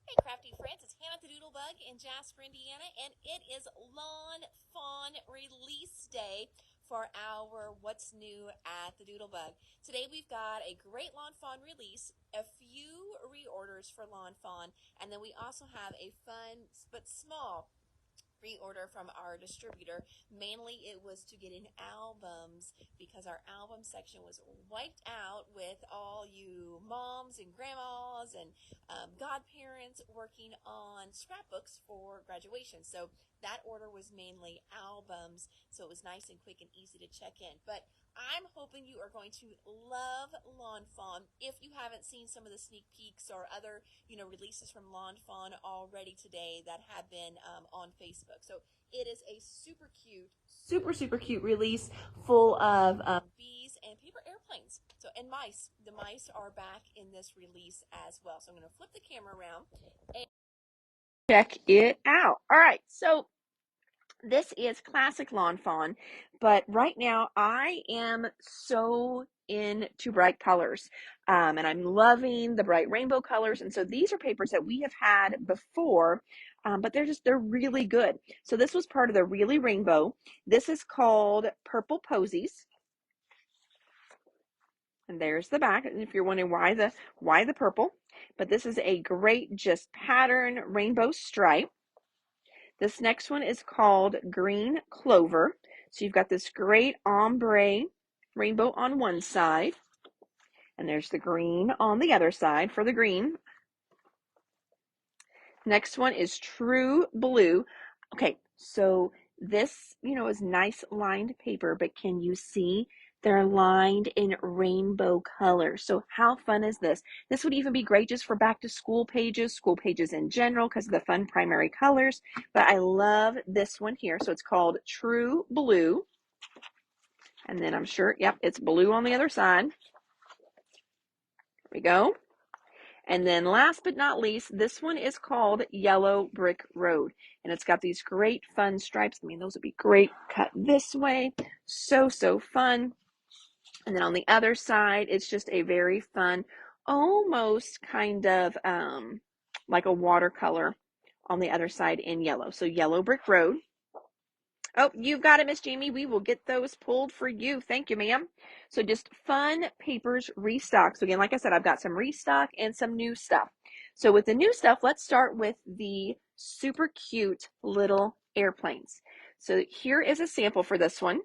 Hey, crafty friends, it's Hannah the Doodlebug in Jasper, Indiana, and it is Lawn Fawn release day for our What's New at the Doodlebug. Today we've got a great Lawn Fawn release, a few reorders for Lawn Fawn, and then we also have a fun but small reorder from our distributor. Mainly it was to get in albums because our album section was wiped out with all you moms and grandmas and godparents working on scrapbooks for graduation. So that order was mainly albums, so it was nice and quick and easy to check in. But I'm hoping you are going to love Lawn Fawn. If you haven't seen some of the sneak peeks or other, releases from Lawn Fawn already today that have been on Facebook. So it is a super cute release full of bees and paper airplanes. So, and mice. The mice are back in this release as well. So I'm going to flip the camera around and check it out. All right. So this is classic Lawn Fawn, but right now I am so into bright colors, and I'm loving the bright rainbow colors. And so these are papers that we have had before, but they're really good. So this was part of the Really Rainbow. This is called Purple Posies. And there's the back. And if you're wondering why the purple, but this is a great just pattern rainbow stripe. This next one is called Green Clover. So you've got this great ombre rainbow on one side, and there's the green on the other side for the green. Next one is True Blue. Okay, so this, is nice lined paper, but can you see they're lined in rainbow colors? So how fun is this? This would even be great just for back to school pages in general because of the fun primary colors. But I love this one here. So it's called True Blue. And then I'm sure, yep, it's blue on the other side. There we go. And then last but not least, this one is called Yellow Brick Road. And it's got these great fun stripes. I mean, those would be great cut this way. So fun. And then on the other side, it's just a very fun, almost kind of like a watercolor on the other side in yellow. So Yellow Brick Road. Oh, you've got it, Miss Jamie. We will get those pulled for you. Thank you, ma'am. So just fun papers restock. So again, like I said, I've got some restock and some new stuff. So with the new stuff, let's start with the super cute little airplanes. So here is a sample for this one.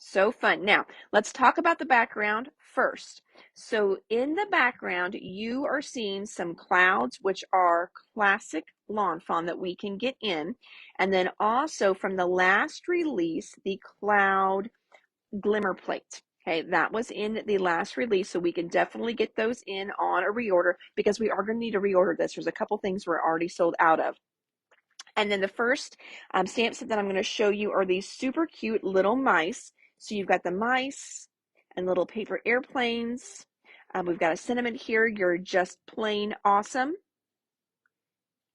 So fun. Now, let's talk about the background first. So in the background, you are seeing some clouds, which are classic Lawn Fawn that we can get in. And then also from the last release, the cloud glimmer plate. Okay, that was in the last release, so we can definitely get those in on a reorder because we are going to need to reorder this. There's a couple things we're already sold out of. And then the first stamp set that I'm going to show you are these super cute little mice. So you've got the mice and little paper airplanes. We've got a sentiment here. You're just plain awesome.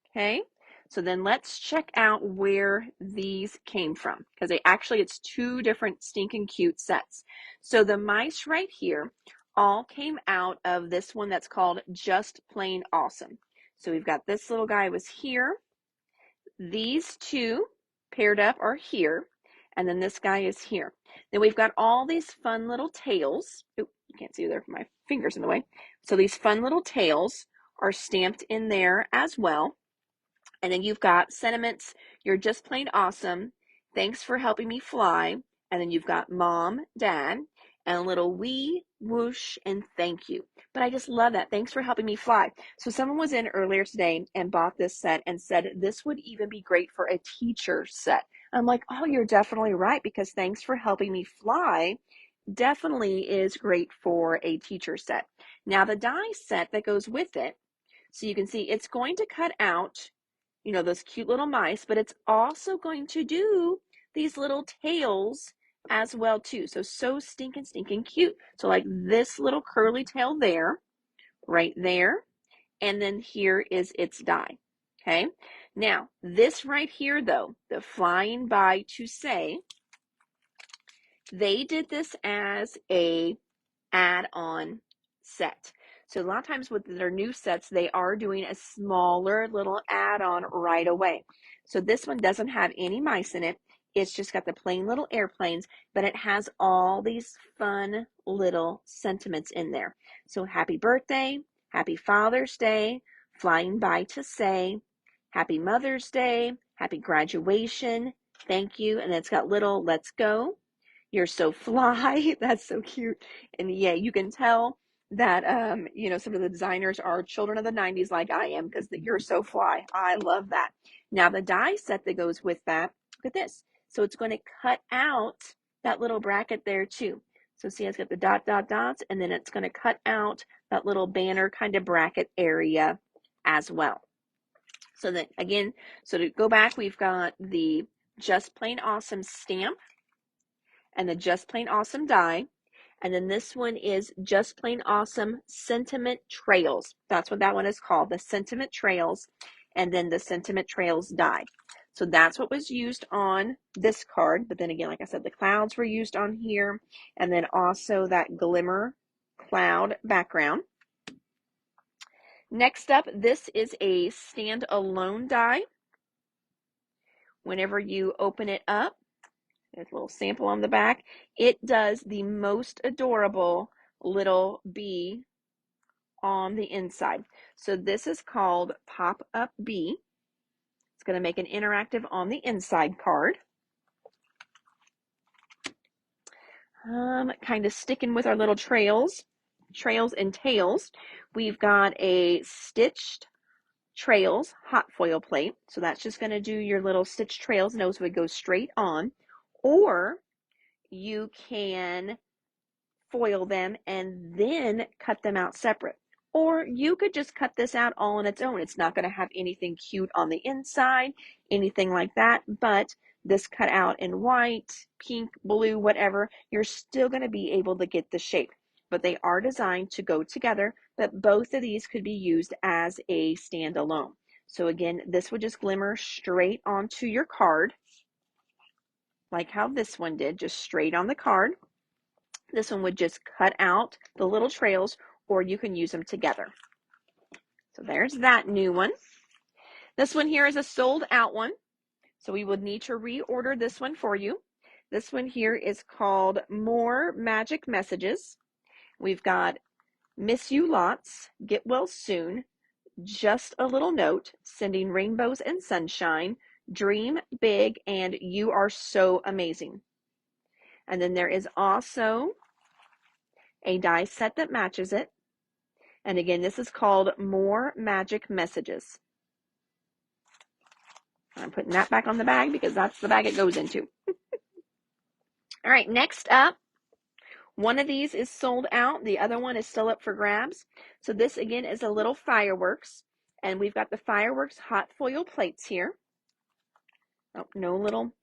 Okay. So then let's check out where these came from because it's two different stinking cute sets. So the mice right here all came out of this one that's called Just Plain Awesome. So we've got this little guy was here. These two paired up are here, and then this guy is here. Then we've got all these fun little tails. Oh, you can't see there, my finger's in the way. So these fun little tails are stamped in there as well. And then you've got sentiments, you're just plain awesome. Thanks for helping me fly. And then you've got mom, dad, and a little wee, whoosh, and thank you. But I just love that. Thanks for helping me fly. So someone was in earlier today and bought this set and said this would even be great for a teacher set. I'm like, oh, you're definitely right because thanks for helping me fly definitely is great for a teacher set. Now the die set that goes with it, so you can see it's going to cut out those cute little mice, but it's also going to do these little tails as well too. So stinking cute. So like this little curly tail there, right there, and then here is its die. Okay. Now this right here though, the flying by to say, they did this as a add-on set. So a lot of times with their new sets, they are doing a smaller little add-on right away. So this one doesn't have any mice in it. It's just got the plain little airplanes, but it has all these fun little sentiments in there. So happy birthday, happy Father's Day, flying by to say, happy Mother's Day, happy graduation, thank you. And it's got little let's go. You're so fly. That's so cute. And yeah, you can tell that some of the designers are children of the 90s like I am, because you're so fly. I love that. Now the die set that goes with that, look at this. So it's going to cut out that little bracket there too. So see, it's got the dots, and then it's going to cut out that little banner kind of bracket area as well. So that again, so to go back, we've got the Just Plain Awesome stamp and the Just Plain Awesome die. And then this one is Just Plain Awesome Sentiment Trails. That's what that one is called, the Sentiment Trails, and then the Sentiment Trails die. So that's what was used on this card. But then again, like I said, the clouds were used on here, and then also that glimmer cloud background. Next up, this is a stand-alone die. Whenever you open it up, there's a little sample on the back. It does the most adorable little bee on the inside. So this is called Pop Up Bee. It's going to make an interactive on the inside card. Kind of sticking with our little trails and tails. We've got a stitched trails hot foil plate. So that's just going to do your little stitched trails, and those would go straight on. Or you can foil them and then cut them out separate. Or you could just cut this out all on its own. It's not going to have anything cute on the inside, anything like that, but this cut out in white, pink, blue, whatever, you're still going to be able to get the shape. But they are designed to go together, but both of these could be used as a standalone. So again, this would just glimmer straight onto your card, like how this one did, just straight on the card. This one would just cut out the little trails, or you can use them together. So there's that new one. This one here is a sold out one, so we would need to reorder this one for you. This one here is called More Magic Messages. We've got Miss You Lots, Get Well Soon, Just a Little Note, Sending Rainbows and Sunshine, Dream Big, and You Are So Amazing. And then there is also a die set that matches it. And again, this is called More Magic Messages. I'm putting that back on the bag because that's the bag it goes into. All right, next up, one of these is sold out. The other one is still up for grabs. So this, again, is a little fireworks. And we've got the fireworks hot foil plates here. Oh, no little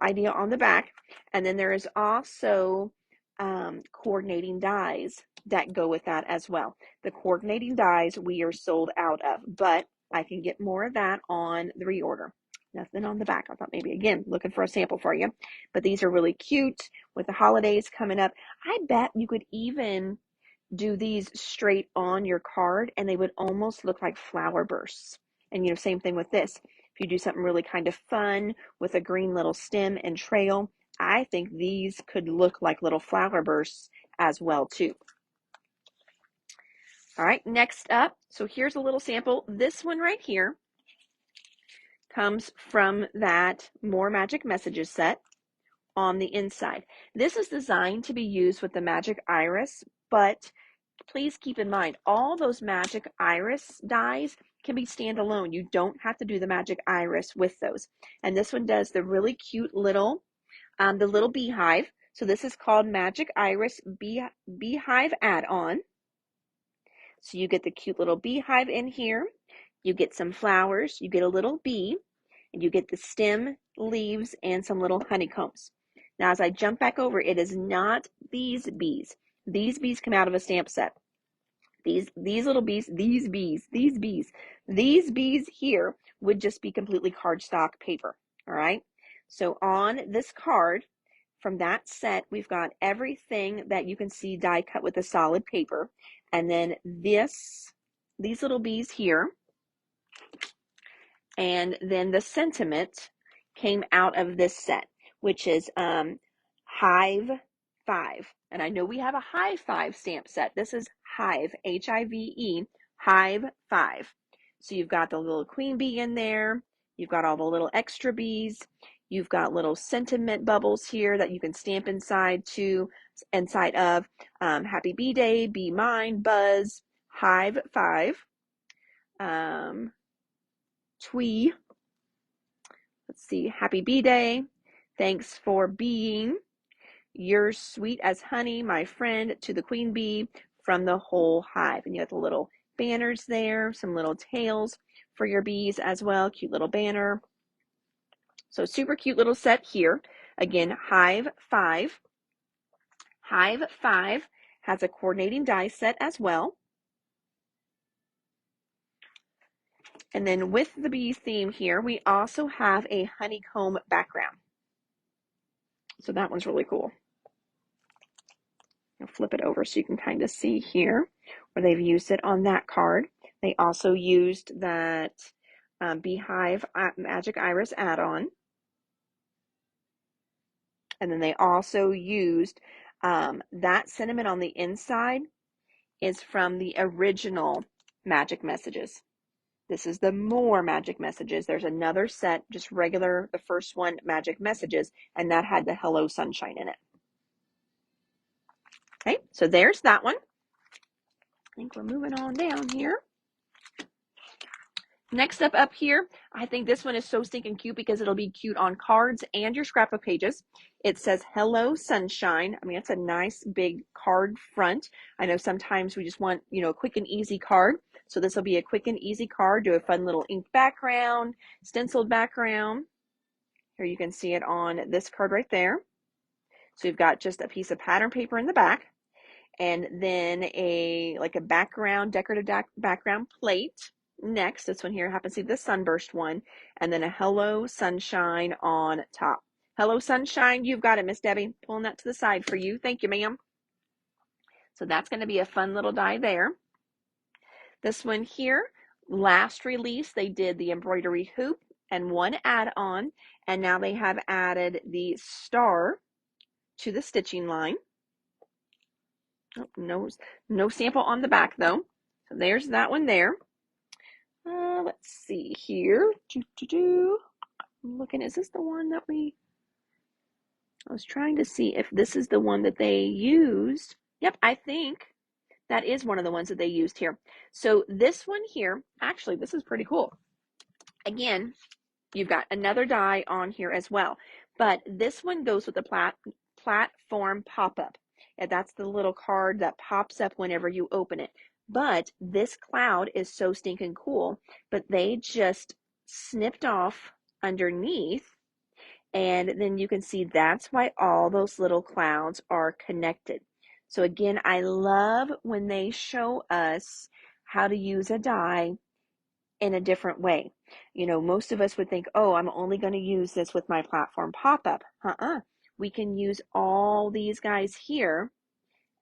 idea on the back. And then there is also coordinating dies that go with that as well. The coordinating dies we are sold out of, but I can get more of that on the reorder. Nothing on the back. I thought maybe, again, looking for a sample for you. But these are really cute with the holidays coming up. I bet you could even do these straight on your card, and they would almost look like flower bursts. And, same thing with this. If you do something really kind of fun with a green little stem and trail, I think these could look like little flower bursts as well, too. All right, next up, so here's a little sample. This one right here comes from that More Magic Messages set on the inside. This is designed to be used with the Magic Iris, but please keep in mind, all those Magic Iris dies can be standalone. You don't have to do the Magic Iris with those. And this one does the really cute little, the little beehive. So this is called Magic Iris Beehive Add-on. So you get the cute little beehive in here. You get some flowers. You get a little bee. And you get the stem, leaves, and some little honeycombs. Now, as I jump back over, it is not these bees. These bees come out of a stamp set. These little bees, these bees here would just be completely cardstock paper. All right. So on this card from that set, we've got everything that you can see die cut with a solid paper. And then these little bees here, and then the sentiment came out of this set, which is Hive 5. And I know we have a Hive 5 stamp set. This is Hive, Hive, Hive 5. So you've got the little queen bee in there. You've got all the little extra bees. You've got little sentiment bubbles here that you can stamp inside of Happy Bee Day, Be Mine, Buzz, Hive 5, Twee. Let's see, Happy Bee Day. Thanks for being. You're sweet as honey, my friend, to the queen bee from the whole hive. And you have the little banners there, some little tails for your bees as well. Cute little banner. So super cute little set here. Again, Hive 5. Hive 5 has a coordinating die set as well. And then with the bee theme here, we also have a honeycomb background. So that one's really cool. I'll flip it over so you can kind of see here where they've used it on that card. They also used that Beehive Magic Iris add-on. And then they also used that sentiment on the inside is from the original Magic Messages. This is the more Magic Messages. There's another set, just regular, the first one, Magic Messages, and that had the Hello Sunshine in it. Okay, so there's that one. I think we're moving on down here. Next up here, I think this one is so stinking cute because it'll be cute on cards and your scrapbook pages. It says Hello Sunshine. I mean, it's a nice big card front. I know sometimes we just want, a quick and easy card. So this will be a quick and easy card. Do a fun little ink background, stenciled background. Here you can see it on this card right there. So you've got just a piece of pattern paper in the back, and then a background, decorative background plate. Next, this one here happens to be the sunburst one, and then a Hello Sunshine on top. Hello Sunshine, you've got it, Miss Debbie. Pulling that to the side for you. Thank you, ma'am. So that's going to be a fun little die there. This one here, last release, they did the embroidery hoop and one add-on, and now they have added the star to the stitching line. Oh, no sample on the back though. So there's that one there. Let's see here. I'm looking, is this the one that I was trying to see if this is the one that they used. Yep, I think that is one of the ones that they used here. So this one here, actually, this is pretty cool. Again, you've got another die on here as well, but this one goes with the platform pop-up. And that's the little card that pops up whenever you open it. But this cloud is so stinking cool, but they just snipped off underneath, and then you can see that's why all those little clouds are connected. So again, I love when they show us how to use a die in a different way. Most of us would think, oh, I'm only going to use this with my platform pop-up. We can use all these guys here,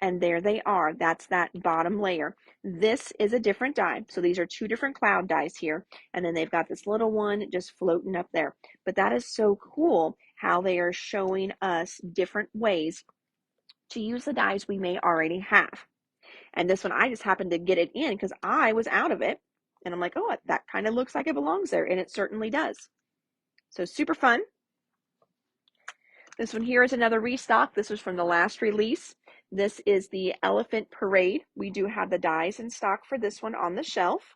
and there they are. That's that bottom layer. This is a different die. So these are two different cloud dies here. And then they've got this little one just floating up there. But that is so cool how they are showing us different ways to use the dies we may already have. And this one, I just happened to get it in because I was out of it. And I'm like, oh, that kind of looks like it belongs there. And it certainly does. So super fun. This one here is another restock. This was from the last release. This is the Elephant Parade. We do have the dies in stock for this one on the shelf.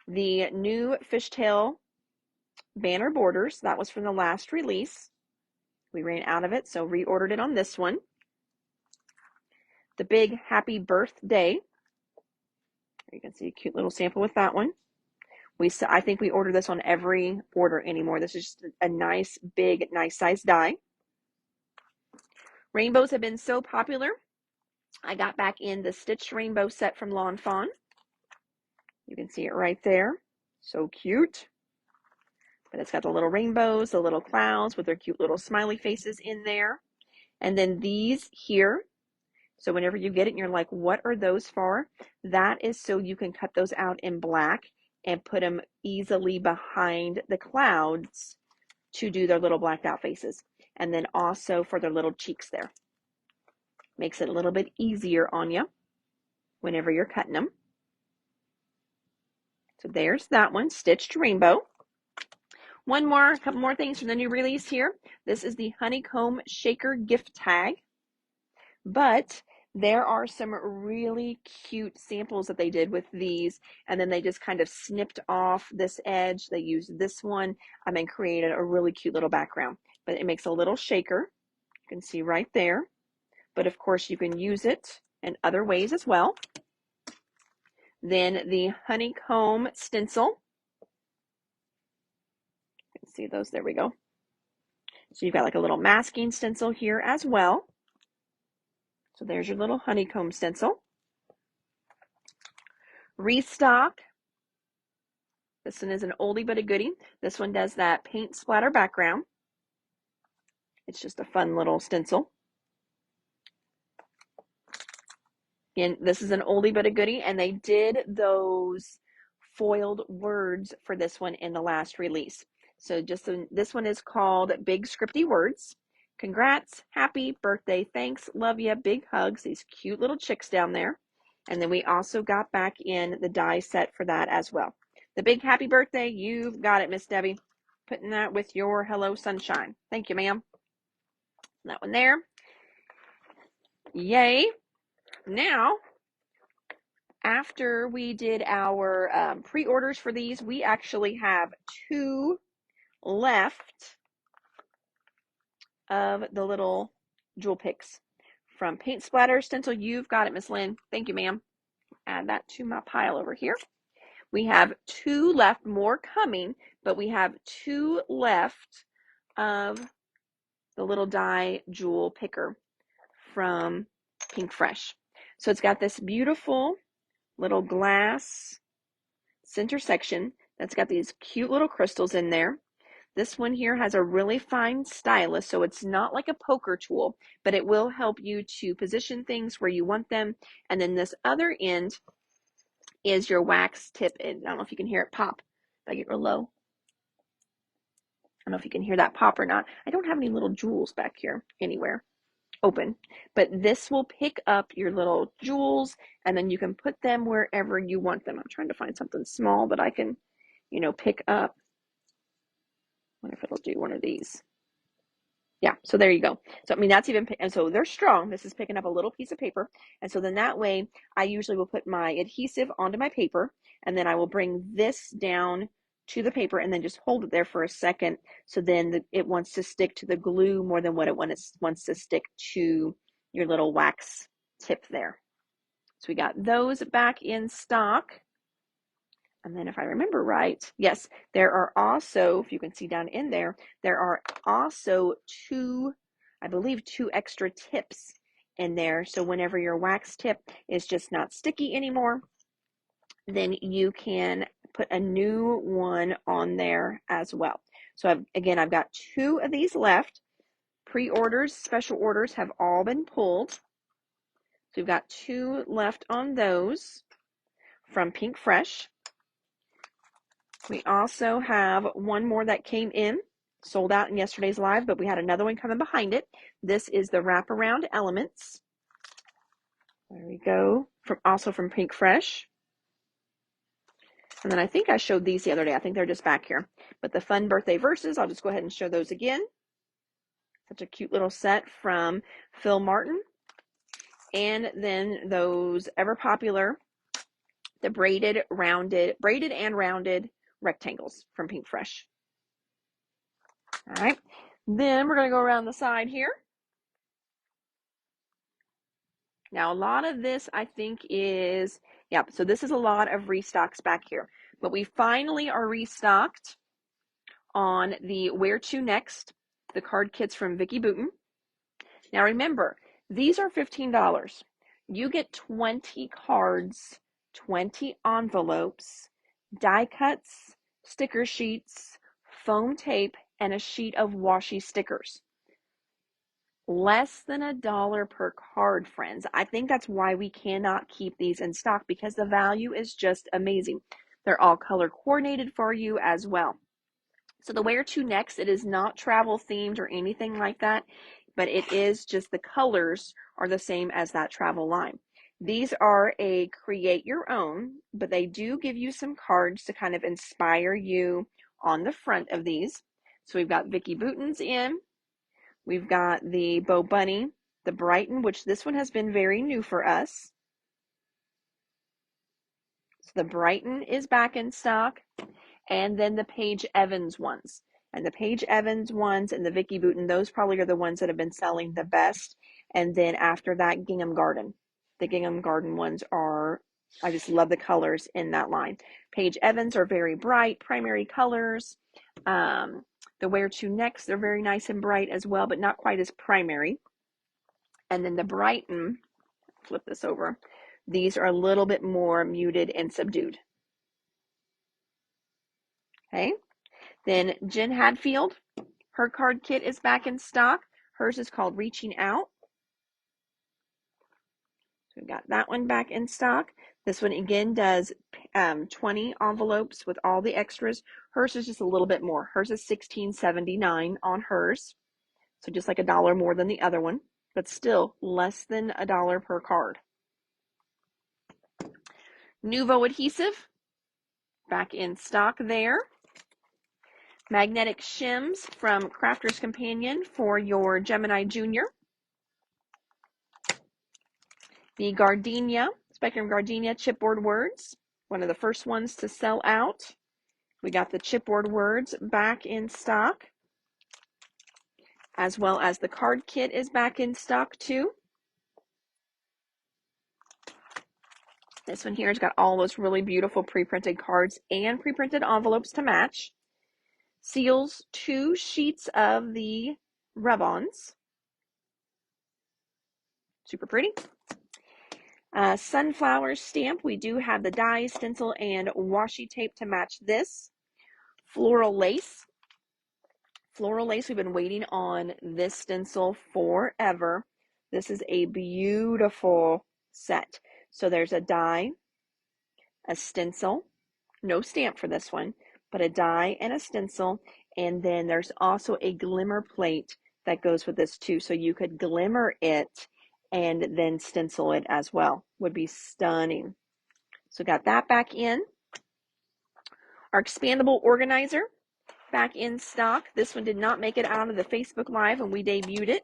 The new fishtail banner borders, that was from the last release. We ran out of it, so reordered it on this one. The big happy birthday. You can see a cute little sample with that one. I think we order this on every order anymore. This is just a nice, big, nice size die. Rainbows have been so popular. I got back in the Stitched Rainbow set from Lawn Fawn. You can see it right there. So cute. But it's got the little rainbows, the little clouds with their cute little smiley faces in there. And then these here, So whenever you get it and you're like, what are those for? That is so you can cut those out in black and put them easily behind the clouds to do their little blacked out faces. And then also for their little cheeks there. Makes it a little bit easier on you whenever you're cutting them. So there's that one, Stitched Rainbow. A couple more things from the new release here. This is the Honeycomb Shaker Gift Tag. But there are some really cute samples that they did with these, and then they just kind of snipped off this edge. They used this one and created a really cute little background. But it makes a little shaker. You can see right there. But of course, you can use it in other ways as well. Then the honeycomb stencil. You can see those. There we go. So you've got like a little masking stencil here as well. So there's your little honeycomb stencil. Restock. This one is an oldie but a goodie. This one does that paint splatter background. It's just a fun little stencil. And this is an oldie but a goodie, and they did those foiled words for this one in the last release. So this one is called Big Scripty Words. Congrats, happy birthday, thanks, love ya, big hugs. These cute little chicks down there. And then we also got back in the die set for that as well. The big happy birthday, you've got it, Miss Debbie. Putting that with your hello sunshine. Thank you, ma'am. That one there. Yay. Now, after we did our pre-orders for these, we actually have 2 left of the little jewel picks from Paint Splatter Stencil. You've got it, Miss Lynn. Thank you, ma'am. Add that to my pile over here. We have 2 left, more coming, but we have 2 left of the little die jewel picker from Pink Fresh. So it's got this beautiful little glass center section that's got these cute little crystals in there. This one here has a really fine stylus, so it's not like a poker tool, but it will help you to position things where you want them. And then this other end is your wax tip. And I don't know if you can hear it pop. If I get real low. I don't know if you can hear that pop or not. I don't have any little jewels back here anywhere open, but this will pick up your little jewels, and then you can put them wherever you want them. I'm trying to find something small that I can, pick up. I wonder if it'll do one of these. Yeah, so there you go. So, that's even, and so they're strong. This is picking up a little piece of paper. And so then that way, I usually will put my adhesive onto my paper, and then I will bring this down to the paper and then just hold it there for a second. So then it wants to stick to the glue more than what it wants to stick to your little wax tip there. So we got those back in stock. And then if I remember right, yes, there are also, if you can see down in there, there are also 2 extra tips in there. So whenever your wax tip is just not sticky anymore, then you can put a new one on there as well. So I've got 2 of these left. Pre-orders, special orders have all been pulled. So we've got 2 left on those from Pink Fresh. We also have 1 more that came in, sold out in yesterday's live, but we had another one coming behind it. This is the Wraparound Elements. There we go. Also from Pink Fresh. And then I think I showed these the other day. I think they're just back here. But the Fun Birthday Verses, I'll just go ahead and show those again. Such a cute little set from Phil Martin. And then those ever popular, the braided and rounded rectangles from Pink Fresh. All right, then we're going to go around the side here. Now, a lot of this, I think, is, so this is a lot of restocks back here. But we finally are restocked on the Where To Next, the card kits from Vicki Boutin. Now, remember, these are $15. You get 20 cards, 20 envelopes, die cuts, sticker sheets, foam tape, and a sheet of washi stickers. Less than $1 per card, friends. I think that's why we cannot keep these in stock, because the value is just amazing. They're all color coordinated for you as well. So the Where To Next, it is not travel themed or anything like that, but it is just the colors are the same as that travel line. These are a create your own, but they do give you some cards to kind of inspire you on the front of these. So we've got Vicky Bouton's in. We've got the Bo Bunny, the Brighton, which this one has been very new for us. So the Brighton is back in stock. And then the Paige Evans ones. And the Paige Evans ones and the Vicky Bouton, those probably are the ones that have been selling the best. And then after that, Gingham Garden. The Gingham Garden ones are, I just love the colors in that line. Paige Evans are very bright, primary colors. The Where To Next, they're very nice and bright as well, but not quite as primary. And then the Brighton, flip this over, these are a little bit more muted and subdued. Okay. Then Jen Hadfield, her card kit is back in stock. Hers is called Reaching Out. So we've got that one back in stock. This one again does 20 envelopes with all the extras. Hers is just a little bit more. Hers is $16.79 on hers. So just like $1 more than the other one, but still less than $1 per card. Nuvo adhesive, back in stock there. Magnetic shims from Crafter's Companion for your Gemini Junior. The Gardenia, Spectrum Gardenia chipboard words, one of the first ones to sell out. We got the chipboard words back in stock, as well as the card kit is back in stock too. This one here has got all those really beautiful pre-printed cards and pre-printed envelopes to match. Seals 2 sheets of the rub-ons. Super pretty. Sunflower stamp. We do have the die, stencil, and washi tape to match this. Floral lace. Floral lace, we've been waiting on this stencil forever. This is a beautiful set. So there's a die, a stencil, no stamp for this one, but a die and a stencil. And then there's also a glimmer plate that goes with this too. So you could glimmer it and then stencil it as well. Would be stunning. So got that back in. Our expandable organizer back in stock. This one did not make it out of the Facebook Live when we debuted it.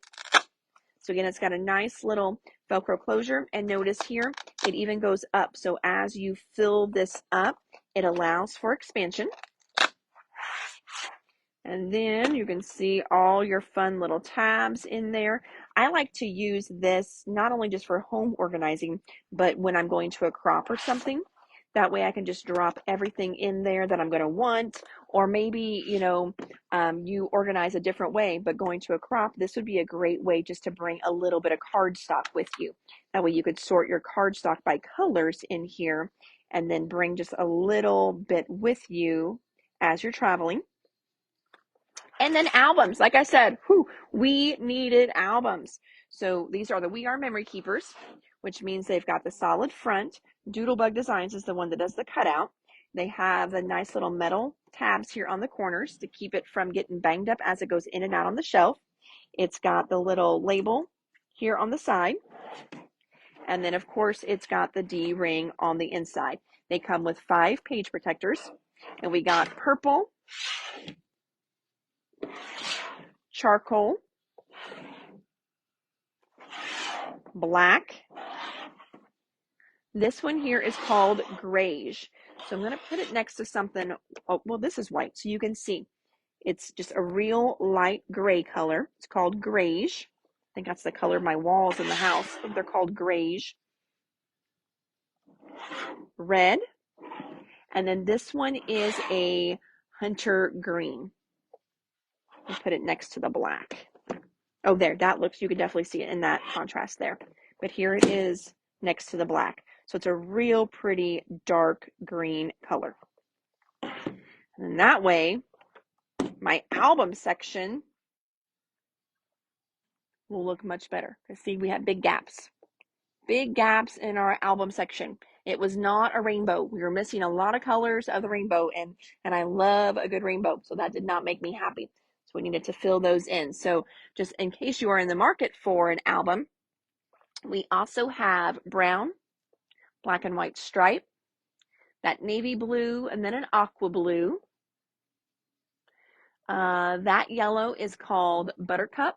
So again, it's got a nice little Velcro closure. And notice here, it even goes up. So as you fill this up, it allows for expansion. And then you can see all your fun little tabs in there. I like to use this not only just for home organizing, but when I'm going to a crop or something. That way I can just drop everything in there that I'm going to want. Or maybe, you organize a different way, but going to a crop, this would be a great way just to bring a little bit of cardstock with you. That way you could sort your cardstock by colors in here and then bring just a little bit with you as you're traveling. And then albums, like I said, we needed albums. So these are the We Are Memory Keepers, which means they've got the solid front. Doodlebug Designs is the one that does the cutout. They have the nice little metal tabs here on the corners to keep it from getting banged up as it goes in and out on the shelf. It's got the little label here on the side. And then, of course, it's got the D-ring on the inside. They come with 5 page protectors. And we got purple, charcoal, black. This one here is called Grayish. So I'm going to put it next to something. Oh, well, this is white, so you can see. It's just a real light gray color. It's called Grayish. I think that's the color of my walls in the house. They're called Grayish. Red. And then this one is a hunter green. I'll put it next to the black. Oh, there, that looks, you can definitely see it in that contrast there. But here it is next to the black. So it's a real pretty dark green color. And that way, my album section will look much better. Because see, we had big gaps. Big gaps in our album section. It was not a rainbow. We were missing a lot of colors of the rainbow, and I love a good rainbow, so that did not make me happy. So we needed to fill those in. So just in case you are in the market for an album, we also have brown, black and white stripe, that navy blue, and then an aqua blue. That yellow is called Buttercup.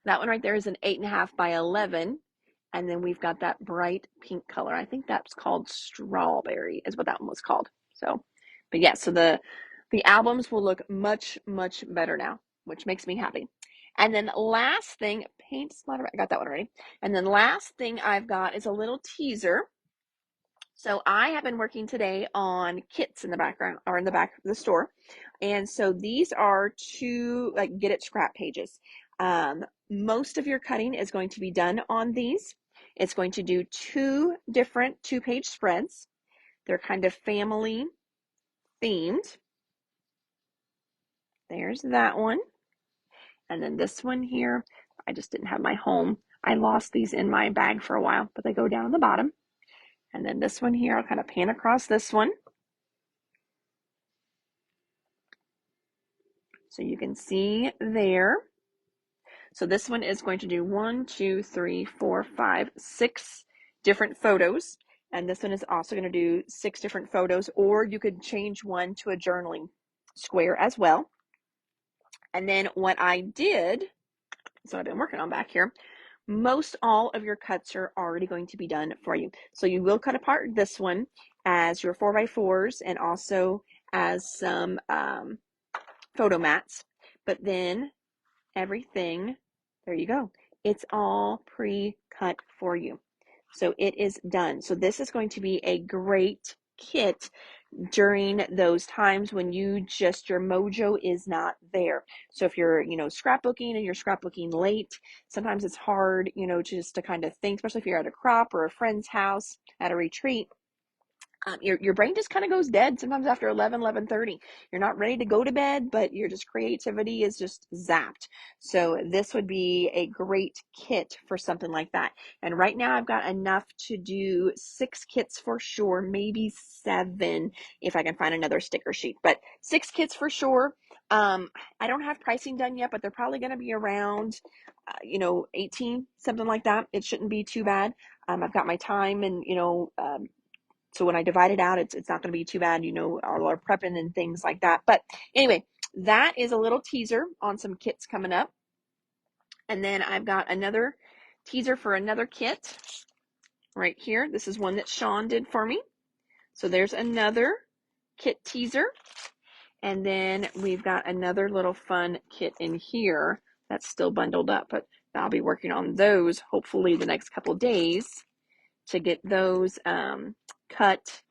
That one right there is an 8.5 by 11. And then we've got that bright pink color. I think that's called Strawberry is what that one was called. So, but yeah, so the albums will look much, much better now, which makes me happy. And then last thing, paint splatter, I got that one already. And then last thing I've got is a little teaser. So I have been working today on kits in the background or in the back of the store. And so these are two like get it scrap pages. Most of your cutting is going to be done on these. It's going to do two different 2-page spreads. They're kind of family themed. There's that one. And then this one here, I just didn't have my home. I lost these in my bag for a while, but they go down on the bottom. And then this one here, I'll kind of pan across this one. So you can see there. So this one is going to do 1, 2, 3, 4, 5, 6 different photos. And this one is also going to do 6 different photos, or you could change one to a journaling square as well. And then what I did, so I've been working on back here, most all of your cuts are already going to be done for you. So you will cut apart this one as your 4x4s and also as some photo mats. But then everything, there you go. It's all pre-cut for you. So it is done. So this is going to be a great kit during those times when your mojo is not there. So if you're, scrapbooking and you're scrapbooking late, sometimes it's hard, just to kind of think, especially if you're at a crop or a friend's house at a retreat. Your brain just kind of goes dead sometimes after 11:30. You're not ready to go to bed, but your just creativity is just zapped. So this would be a great kit for something like that. And right now I've got enough to do 6 kits for sure, maybe 7 if I can find another sticker sheet, but 6 kits for sure. I don't have pricing done yet, but they're probably going to be around, 18, something like that. It shouldn't be too bad. I've got my time and, so when I divide it out, it's not going to be too bad, all our prepping and things like that. But anyway, that is a little teaser on some kits coming up. And then I've got another teaser for another kit right here. This is one that Sean did for me. So there's another kit teaser. And then we've got another little fun kit in here that's still bundled up, but I'll be working on those hopefully the next couple days to get those cut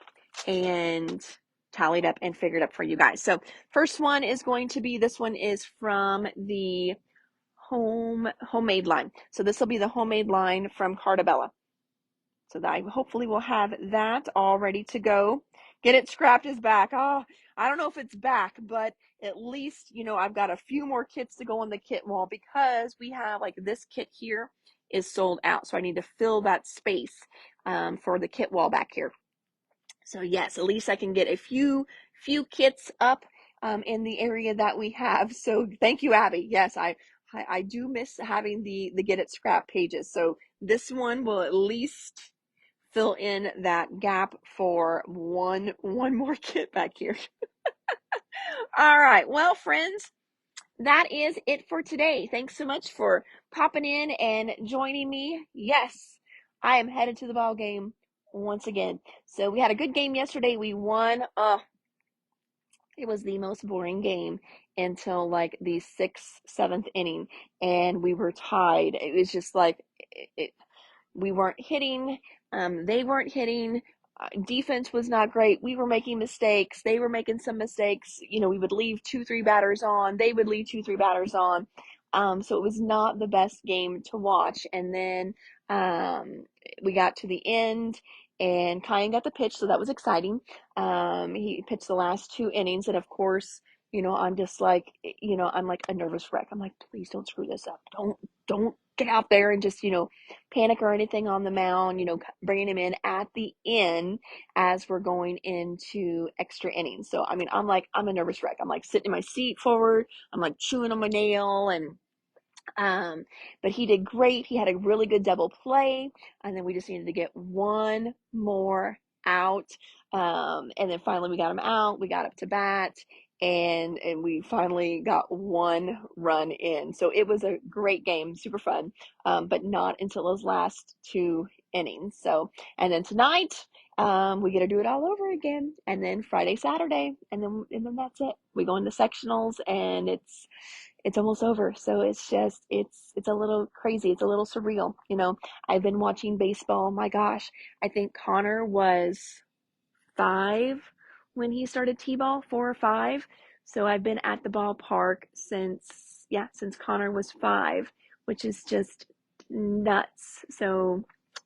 and tallied up and figured up for you guys. So first one is going to be, this one is from the homemade line. So this will be the homemade line from Cartabella. So that I hopefully will have that all ready to go. Get it scrapped is back. Oh, I don't know if it's back, but at least, I've got a few more kits to go on the kit wall because we have like this kit here is sold out. So I need to fill that space for the kit wall back here. So yes, at least I can get a few kits up in the area that we have. So thank you, Abby. Yes, I do miss having the get it scrap pages. So this one will at least fill in that gap for one more kit back here. All right. Well, friends, that is it for today. Thanks so much for popping in and joining me. Yes, I am headed to the ball game once again. So we had a good game yesterday. We won. It was the most boring game until like the 6th, 7th inning, and we were tied. It was just like we weren't hitting. They weren't hitting. Defense was not great. We were making mistakes. They were making some mistakes. We would leave 2, 3 batters on. They would leave 2, 3 batters on. So it was not the best game to watch. And then we got to the end, and Kyan got the pitch, so that was exciting. He pitched the last 2 innings, and of course, I'm just like, I'm like a nervous wreck. I'm like, please don't screw this up. Don't get out there and just, panic or anything on the mound, bringing him in at the end as we're going into extra innings. So, I mean, I'm a nervous wreck. I'm like sitting in my seat forward. I'm like chewing on my nail and um, but he did great. He had a really good double play, and then we just needed to get one more out. And then finally we got him out. We got up to bat, and we finally got one run in. So it was a great game, super fun. But not until those last two innings. So, and then tonight, we get to do it all over again, and then Friday, Saturday, and then that's it. We go into sectionals, and it's almost over. So it's just it's a little crazy. It's a little surreal. I've been watching baseball. My gosh, I think Connor was 5 when he started t-ball, 4 or 5. So I've been at the ballpark since Connor was 5, which is just nuts. So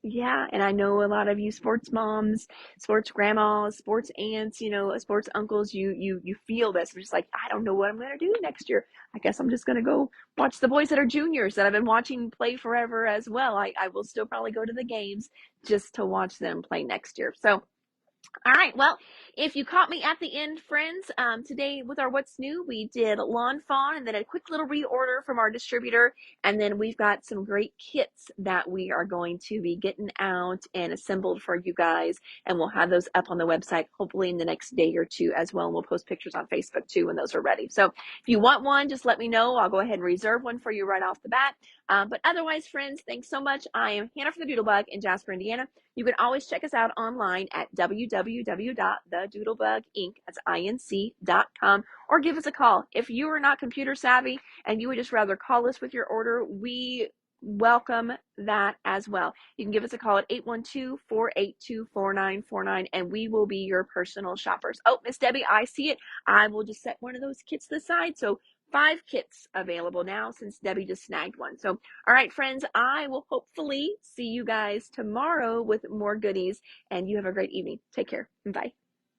yeah, and I know a lot of you sports moms, sports grandmas, sports aunts, sports uncles, you feel this. I'm just like, I don't know what I'm gonna do next year. I guess I'm just gonna go watch the boys that are juniors that I've been watching play forever as well. I will still probably go to the games just to watch them play next year. So all right. Well, if you caught me at the end, friends, today with our What's New, we did Lawn Fawn and then a quick little reorder from our distributor. And then we've got some great kits that we are going to be getting out and assembled for you guys. And we'll have those up on the website hopefully in the next day or two as well. And we'll post pictures on Facebook too when those are ready. So if you want one, just let me know. I'll go ahead and reserve one for you right off the bat. But otherwise, friends, thanks so much. I am Hannah from the Doodlebug in Jasper, Indiana. You can always check us out online at www.thedoodlebug.com or give us a call. If you are not computer savvy and you would just rather call us with your order, we welcome that as well. You can give us a call at 812-482-4949 and we will be your personal shoppers. Oh, Miss Debbie, I see it. I will just set one of those kits to the side. So 5 kits available now since Debbie just snagged one. So, all right, friends, I will hopefully see you guys tomorrow with more goodies, and you have a great evening. Take care. Bye.